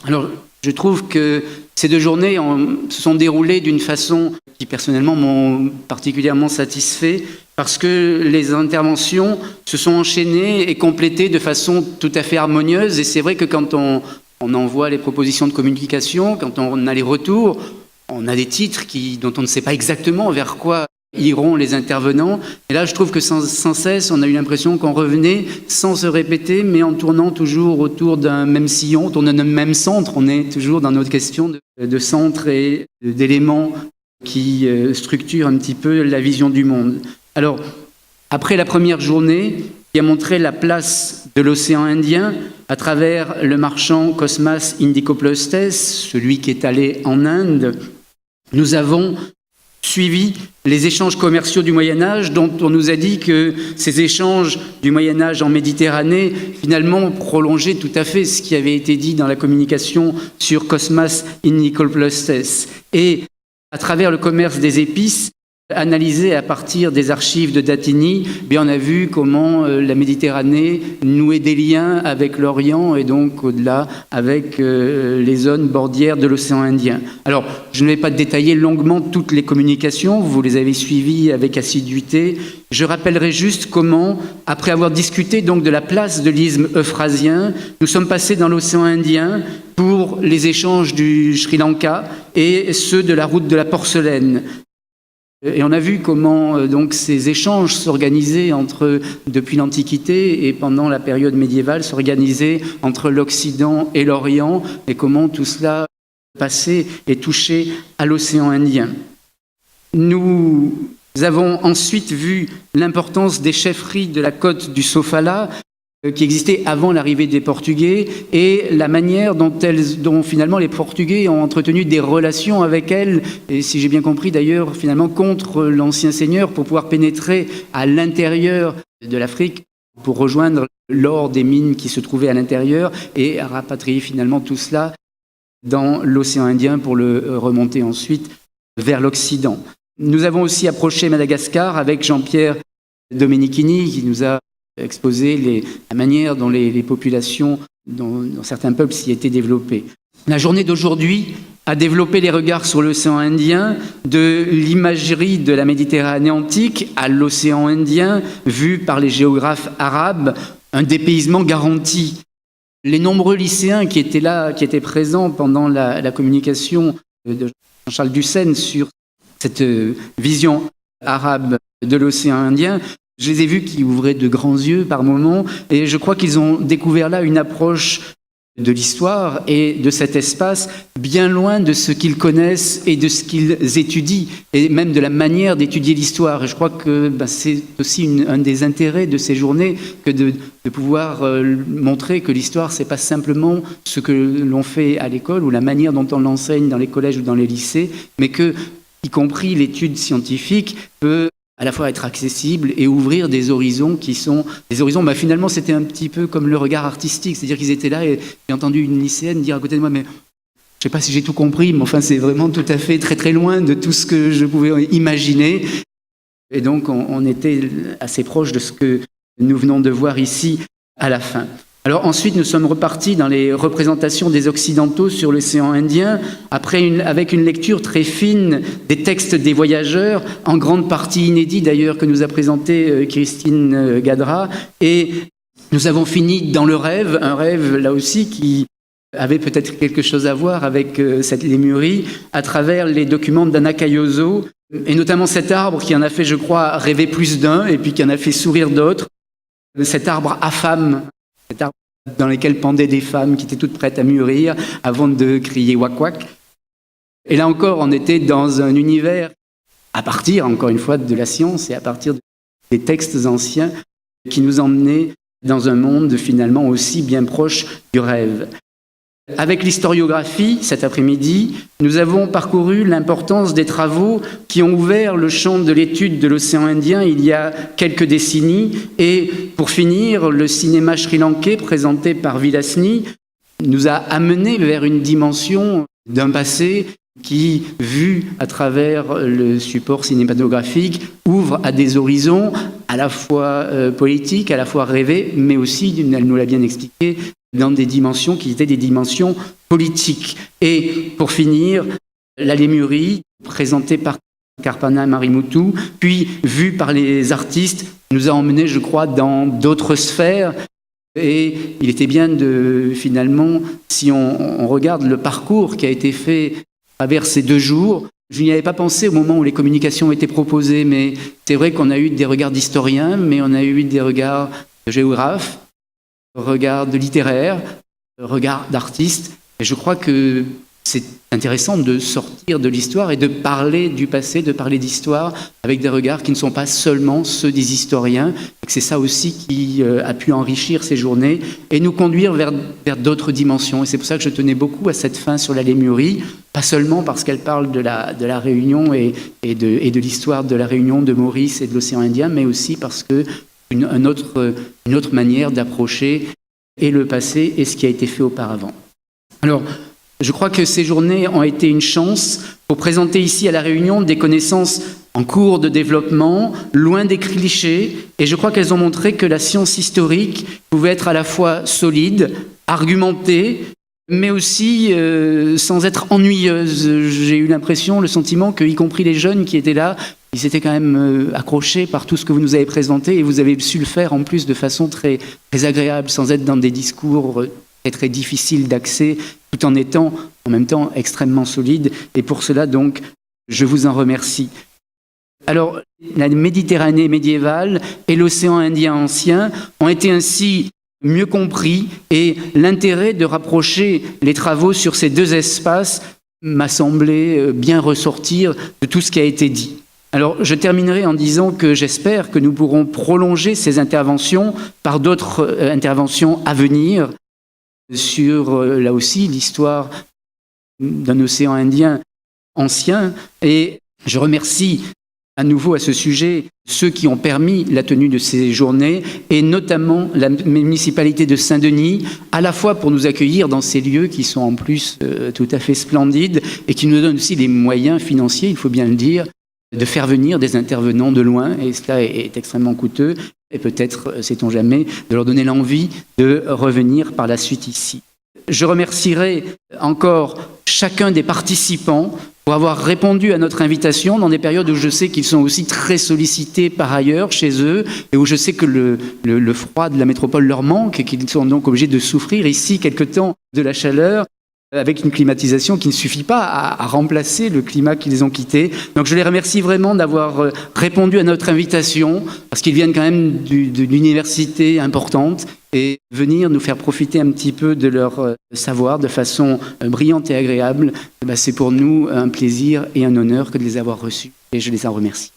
Alors, je trouve que ces 2 journées se sont déroulées d'une façon qui, personnellement, m'ont particulièrement satisfait, parce que les interventions se sont enchaînées et complétées de façon tout à fait harmonieuse. Et c'est vrai que quand on envoie les propositions de communication, quand on a les retours, on a des titres dont on ne sait pas exactement vers quoi iront les intervenants. Et là, je trouve que sans cesse, on a eu l'impression qu'on revenait sans se répéter, mais en tournant toujours autour d'un même sillon, autour d'un même centre. On est toujours dans notre question de centre et d'éléments qui structurent un petit peu la vision du monde. Alors, après la première journée, qui a montré la place de l'océan Indien à travers le marchand Cosmas Indicopleustes, celui qui est allé en Inde, nous avons suivi les échanges commerciaux du Moyen-Âge, dont on nous a dit que ces échanges du Moyen-Âge en Méditerranée, finalement, prolongeaient tout à fait ce qui avait été dit dans la communication sur Cosmas Indicopleustes. Et à travers le commerce des épices, analysé à partir des archives de Datini, on a vu comment la Méditerranée nouait des liens avec l'Orient et donc au-delà avec les zones bordières de l'océan Indien. Alors, je ne vais pas détailler longuement toutes les communications, vous les avez suivies avec assiduité. Je rappellerai juste comment, après avoir discuté donc de la place de l'isthme euphrasien, nous sommes passés dans l'océan Indien pour les échanges du Sri Lanka et ceux de la route de la porcelaine. Et on a vu comment donc ces échanges s'organisaient depuis l'Antiquité et pendant la période médiévale, s'organisaient entre l'Occident et l'Orient, et comment tout cela passait et touchait à l'océan Indien. Nous avons ensuite vu l'importance des chefferies de la côte du Sofala, qui existait avant l'arrivée des Portugais, et la manière dont finalement les Portugais ont entretenu des relations avec elles, et si j'ai bien compris d'ailleurs, finalement contre l'ancien seigneur, pour pouvoir pénétrer à l'intérieur de l'Afrique, pour rejoindre l'or des mines qui se trouvaient à l'intérieur, et à rapatrier finalement tout cela dans l'océan Indien pour le remonter ensuite vers l'Occident. Nous avons aussi approché Madagascar avec Jean-Pierre Domenichini, qui nous a exposer la manière dont les populations, dans certains peuples, s'y étaient développées. La journée d'aujourd'hui a développé les regards sur l'océan Indien, de l'imagerie de la Méditerranée antique à l'océan Indien, vu par les géographes arabes, un dépaysement garanti. Les nombreux lycéens qui étaient là, qui étaient présents pendant la communication de Jean-Charles Dussène sur cette vision arabe de l'océan Indien, je les ai vus qui ouvraient de grands yeux par moments, et je crois qu'ils ont découvert là une approche de l'histoire et de cet espace bien loin de ce qu'ils connaissent et de ce qu'ils étudient, et même de la manière d'étudier l'histoire. Et je crois que c'est aussi un des intérêts de ces journées que de pouvoir montrer que l'histoire, c'est pas simplement ce que l'on fait à l'école ou la manière dont on l'enseigne dans les collèges ou dans les lycées, mais que, y compris l'étude scientifique, peut à la fois être accessible et ouvrir des horizons qui sont des horizons. Finalement, c'était un petit peu comme le regard artistique, c'est-à-dire qu'ils étaient là et j'ai entendu une lycéenne dire à côté de moi, mais je ne sais pas si j'ai tout compris, mais enfin, c'est vraiment tout à fait très très loin de tout ce que je pouvais imaginer. Et donc, on était assez proche de ce que nous venons de voir ici à la fin. Alors ensuite, nous sommes repartis dans les représentations des Occidentaux sur l'océan Indien, avec une lecture très fine des textes des voyageurs, en grande partie inédits d'ailleurs, que nous a présenté Christine Gadra. Et nous avons fini dans le rêve, un rêve là aussi qui avait peut-être quelque chose à voir avec cette lémurie, à travers les documents d'Anna Cailloso, et notamment cet arbre qui en a fait, je crois, rêver plus d'un, et puis qui en a fait sourire d'autres, cet arbre à femmes, cet arbre dans lequel pendaient des femmes qui étaient toutes prêtes à mûrir avant de crier wak wak. Et là encore, on était dans un univers, à partir, encore une fois, de la science et à partir des textes anciens qui nous emmenaient dans un monde finalement aussi bien proche du rêve. Avec l'historiographie, cet après-midi, nous avons parcouru l'importance des travaux qui ont ouvert le champ de l'étude de l'océan Indien il y a quelques décennies. Et pour finir, le cinéma sri-lankais présenté par Vilasni nous a amenés vers une dimension d'un passé qui, vu à travers le support cinématographique, ouvre à des horizons à la fois politiques, à la fois rêvés, mais aussi, elle nous l'a bien expliqué, dans des dimensions qui étaient des dimensions politiques. Et pour finir, la Lémurie, présentée par Karpana et Marimoutou, puis vue par les artistes, nous a emmenés, je crois, dans d'autres sphères. Et il était bien de, finalement, si on regarde le parcours qui a été fait à travers ces 2 jours, je n'y avais pas pensé au moment où les communications ont été proposées, mais c'est vrai qu'on a eu des regards d'historiens, mais on a eu des regards de géographes, regards de littéraires, regards d'artistes. Et je crois que c'est intéressant de sortir de l'histoire et de parler du passé, de parler d'histoire avec des regards qui ne sont pas seulement ceux des historiens, et que c'est ça aussi qui a pu enrichir ces journées et nous conduire vers d'autres dimensions. Et c'est pour ça que je tenais beaucoup à cette fin sur la Lémurie, pas seulement parce qu'elle parle de la Réunion et de l'histoire de la Réunion, de Maurice et de l'océan Indien, mais aussi parce que une autre manière d'approcher et le passé et ce qui a été fait auparavant. Alors, je crois que ces journées ont été une chance pour présenter ici à La Réunion des connaissances en cours de développement, loin des clichés, et je crois qu'elles ont montré que la science historique pouvait être à la fois solide, argumentée, mais aussi sans être ennuyeuse. J'ai eu l'impression, le sentiment que, y compris les jeunes qui étaient là, ils étaient quand même accrochés par tout ce que vous nous avez présenté, et vous avez su le faire en plus de façon très, très agréable, sans être dans des discours très difficile d'accès, tout en étant en même temps extrêmement solide. Et pour cela, donc, je vous en remercie. Alors, la Méditerranée médiévale et l'océan Indien ancien ont été ainsi mieux compris, et l'intérêt de rapprocher les travaux sur ces 2 espaces m'a semblé bien ressortir de tout ce qui a été dit. Alors, je terminerai en disant que j'espère que nous pourrons prolonger ces interventions par d'autres interventions à venir, sur, là aussi, l'histoire d'un océan Indien ancien. Et je remercie à nouveau à ce sujet ceux qui ont permis la tenue de ces journées, et notamment la municipalité de Saint-Denis, à la fois pour nous accueillir dans ces lieux qui sont en plus tout à fait splendides, et qui nous donnent aussi les moyens financiers, il faut bien le dire, de faire venir des intervenants de loin, et cela est extrêmement coûteux. Et peut-être, sait-on jamais, de leur donner l'envie de revenir par la suite ici. Je remercierai encore chacun des participants pour avoir répondu à notre invitation dans des périodes où je sais qu'ils sont aussi très sollicités par ailleurs chez eux, et où je sais que le froid de la métropole leur manque et qu'ils sont donc obligés de souffrir ici quelque temps de la chaleur, avec une climatisation qui ne suffit pas à remplacer le climat qu'ils ont quitté. Donc je les remercie vraiment d'avoir répondu à notre invitation, parce qu'ils viennent quand même d'une université importante, et venir nous faire profiter un petit peu de leur savoir de façon brillante et agréable, c'est pour nous un plaisir et un honneur que de les avoir reçus, et je les en remercie.